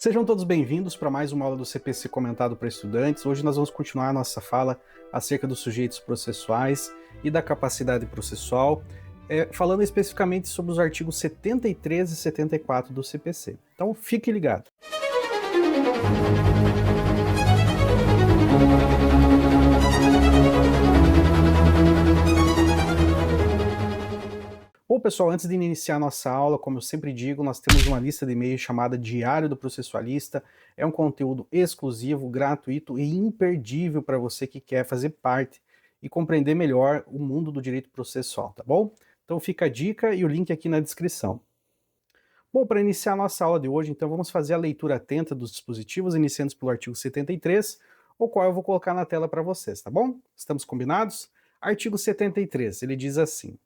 Sejam todos bem-vindos para mais uma aula do CPC comentado para estudantes. Hoje nós vamos continuar a nossa fala acerca dos sujeitos processuais e da capacidade processual, falando especificamente sobre os artigos 73 e 74 do CPC. Então fique ligado. Bom, pessoal, antes de iniciar nossa aula, como eu sempre digo, nós temos uma lista de e-mail chamada Diário do Processualista. É um conteúdo exclusivo, gratuito e imperdível para você que quer fazer parte e compreender melhor o mundo do direito processual, tá bom? Então fica a dica e o link aqui na descrição. Bom, para iniciar a nossa aula de hoje, então vamos fazer a leitura atenta dos dispositivos, iniciando pelo artigo 73, o qual eu vou colocar na tela para vocês, tá bom? Estamos combinados? Artigo 73, ele diz assim: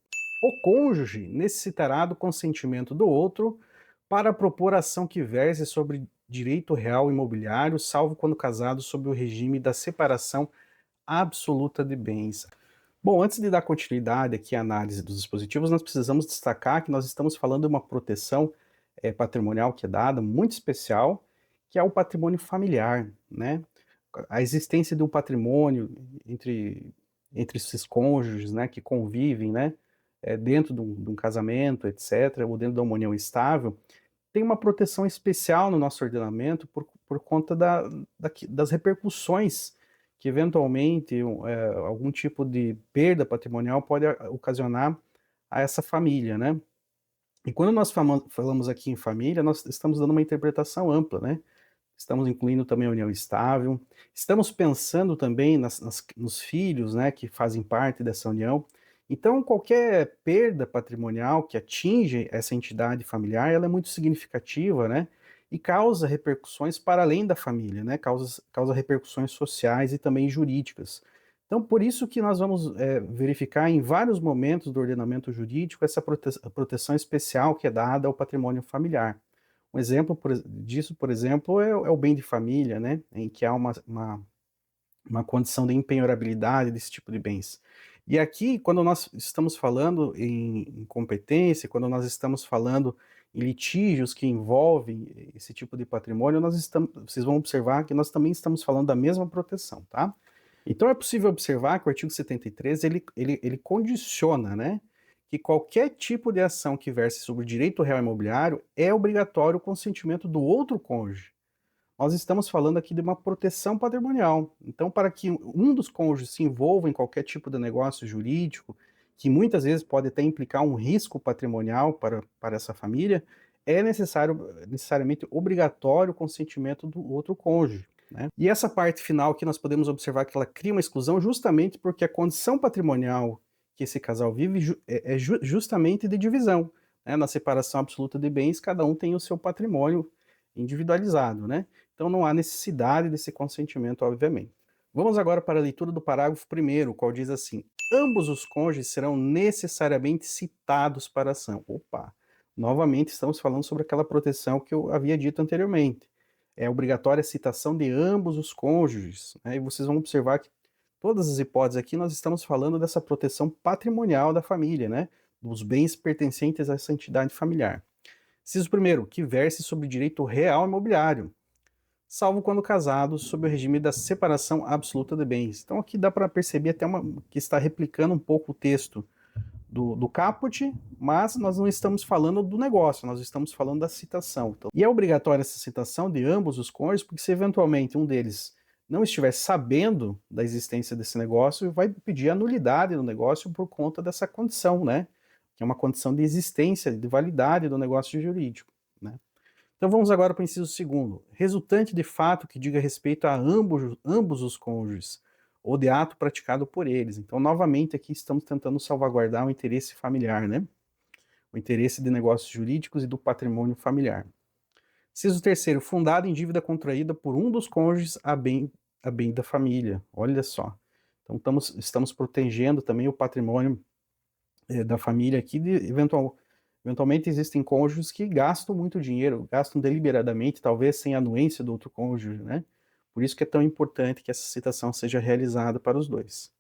o cônjuge necessitará do consentimento do outro para propor ação que verse sobre direito real imobiliário, salvo quando casado sob o regime da separação absoluta de bens. Bom, antes de dar continuidade aqui à análise dos dispositivos, nós precisamos destacar que nós estamos falando de uma proteção patrimonial que é dada, muito especial, que é o patrimônio familiar, né? A existência de um patrimônio entre esses cônjuges, né, que convivem, né, dentro de um casamento, etc., ou dentro de uma união estável, tem uma proteção especial no nosso ordenamento por conta das repercussões que, eventualmente, algum tipo de perda patrimonial pode ocasionar a essa família, né? E quando nós falamos aqui em família, nós estamos dando uma interpretação ampla, né? Estamos incluindo também a união estável, estamos pensando também nos filhos, né, que fazem parte dessa união. Então, qualquer perda patrimonial que atinge essa entidade familiar, ela é muito significativa, né, e causa repercussões para além da família, né, causa repercussões sociais e também jurídicas. Então, por isso que nós vamos verificar em vários momentos do ordenamento jurídico essa proteção especial que é dada ao patrimônio familiar. Um exemplo disso, por exemplo, é o bem de família, né, em que há uma condição de empenhorabilidade desse tipo de bens. E aqui, quando nós estamos falando em competência, quando nós estamos falando em litígios que envolvem esse tipo de patrimônio, vocês vão observar que nós também estamos falando da mesma proteção, tá? Então é possível observar que o artigo 73, ele condiciona, né, que qualquer tipo de ação que verse sobre o direito real imobiliário é obrigatório o consentimento do outro cônjuge. Nós estamos falando aqui de uma proteção patrimonial. Então, para que um dos cônjuges se envolva em qualquer tipo de negócio jurídico, que muitas vezes pode até implicar um risco patrimonial para essa família, é necessariamente obrigatório o consentimento do outro cônjuge, né? E essa parte final que nós podemos observar que ela cria uma exclusão justamente porque a condição patrimonial que esse casal vive justamente de divisão, né? Na separação absoluta de bens, cada um tem o seu patrimônio individualizado, né? Então não há necessidade desse consentimento, obviamente. Vamos agora para a leitura do parágrafo 1º, o qual diz assim: ambos os cônjuges serão necessariamente citados para a ação. Opa! Novamente estamos falando sobre aquela proteção que eu havia dito anteriormente. É obrigatória a citação de ambos os cônjuges, né? E vocês vão observar que todas as hipóteses aqui nós estamos falando dessa proteção patrimonial da família, né? Dos bens pertencentes a essa entidade familiar. Inciso primeiro, que verse sobre direito real imobiliário, salvo quando casados sob o regime da separação absoluta de bens. Então aqui dá para perceber até que está replicando um pouco o texto do caput, mas nós não estamos falando do negócio, nós estamos falando da citação. Então, e é obrigatória essa citação de ambos os cônjuges, porque se eventualmente um deles não estiver sabendo da existência desse negócio, vai pedir a nulidade do negócio por conta dessa condição, né? Que é uma condição de existência, de validade do negócio jurídico, né? Então vamos agora para o inciso segundo. Resultante de fato que diga respeito a ambos os cônjuges, ou de ato praticado por eles. Então, novamente, aqui estamos tentando salvaguardar o interesse familiar, né? O interesse de negócios jurídicos e do patrimônio familiar. Inciso terceiro, fundado em dívida contraída por um dos cônjuges a bem da família. Olha só. Então, estamos protegendo também o patrimônio da família aqui de eventualmente existem cônjuges que gastam muito dinheiro, gastam deliberadamente, talvez sem anuência do outro cônjuge, né? Por isso que é tão importante que essa citação seja realizada para os dois.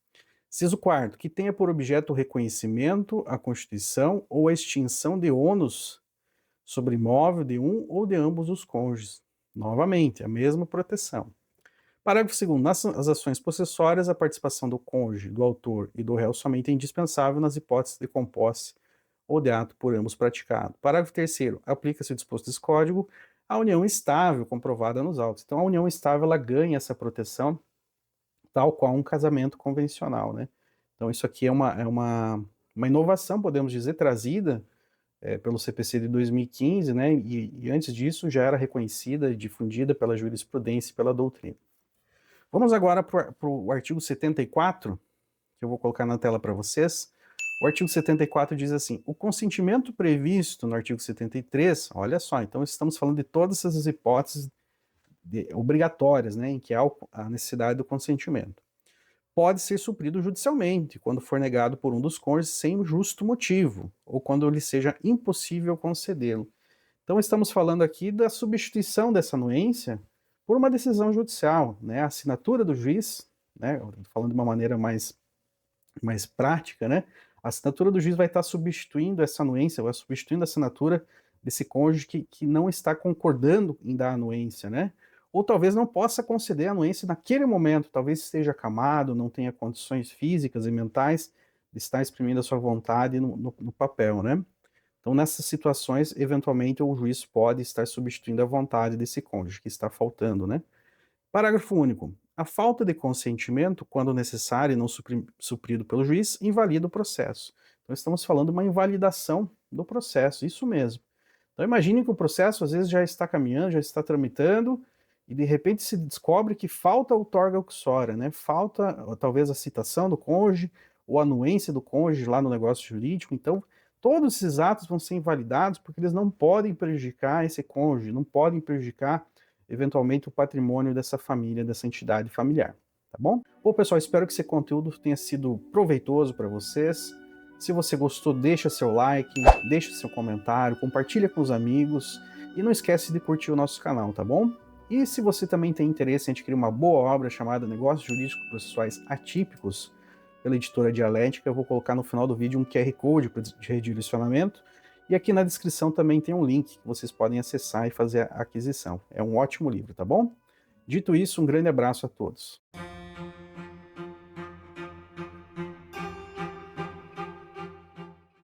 Inciso quarto, que tenha por objeto o reconhecimento, a constituição ou a extinção de ônus sobre imóvel de um ou de ambos os cônjuges. Novamente, a mesma proteção. Parágrafo 2º. Nas as ações possessórias, a participação do cônjuge, do autor e do réu somente é indispensável nas hipóteses de composse ou de ato por ambos praticado. Parágrafo 3º. Aplica-se o disposto desse código à união estável comprovada nos autos. Então, a união estável ela ganha essa proteção tal qual um casamento convencional, né? Então, isso aqui é uma inovação, podemos dizer, trazida pelo CPC de 2015, né? E antes disso já era reconhecida e difundida pela jurisprudência e pela doutrina. Vamos agora para o artigo 74, que eu vou colocar na tela para vocês. O artigo 74 diz assim: o consentimento previsto no artigo 73, olha só, então estamos falando de todas essas hipóteses obrigatórias, né, em que há a necessidade do consentimento. Pode ser suprido judicialmente, quando for negado por um dos cônjuges sem justo motivo, ou quando lhe seja impossível concedê-lo. Então estamos falando aqui da substituição dessa anuência por uma decisão judicial, né? A assinatura do juiz, né? Falando de uma maneira mais prática, né? A assinatura do juiz vai estar substituindo essa anuência, vai substituindo a assinatura desse cônjuge que não está concordando em dar anuência, né? Ou talvez não possa conceder a anuência naquele momento, talvez esteja acamado, não tenha condições físicas e mentais de estar exprimindo a sua vontade no papel, né? Então, nessas situações, eventualmente, o juiz pode estar substituindo a vontade desse cônjuge que está faltando, né? Parágrafo único. A falta de consentimento, quando necessário e não suprido pelo juiz, invalida o processo. Então, estamos falando de uma invalidação do processo, isso mesmo. Então, imagine que o processo, às vezes, já está caminhando, já está tramitando, e de repente se descobre que falta o torga uxora, né? Falta, talvez, a citação do cônjuge, ou a anuência do cônjuge lá no negócio jurídico. Então, todos esses atos vão ser invalidados porque eles não podem prejudicar esse cônjuge, não podem prejudicar, eventualmente, o patrimônio dessa família, dessa entidade familiar, tá bom? Bom, pessoal, espero que esse conteúdo tenha sido proveitoso para vocês. Se você gostou, deixa seu like, deixa seu comentário, compartilha com os amigos e não esquece de curtir o nosso canal, tá bom? E se você também tem interesse em adquirir uma boa obra chamada Negócios Jurídicos Processuais Atípicos, pela editora Dialética, eu vou colocar no final do vídeo um QR Code de redirecionamento, e aqui na descrição também tem um link que vocês podem acessar e fazer a aquisição. É um ótimo livro, tá bom? Dito isso, um grande abraço a todos.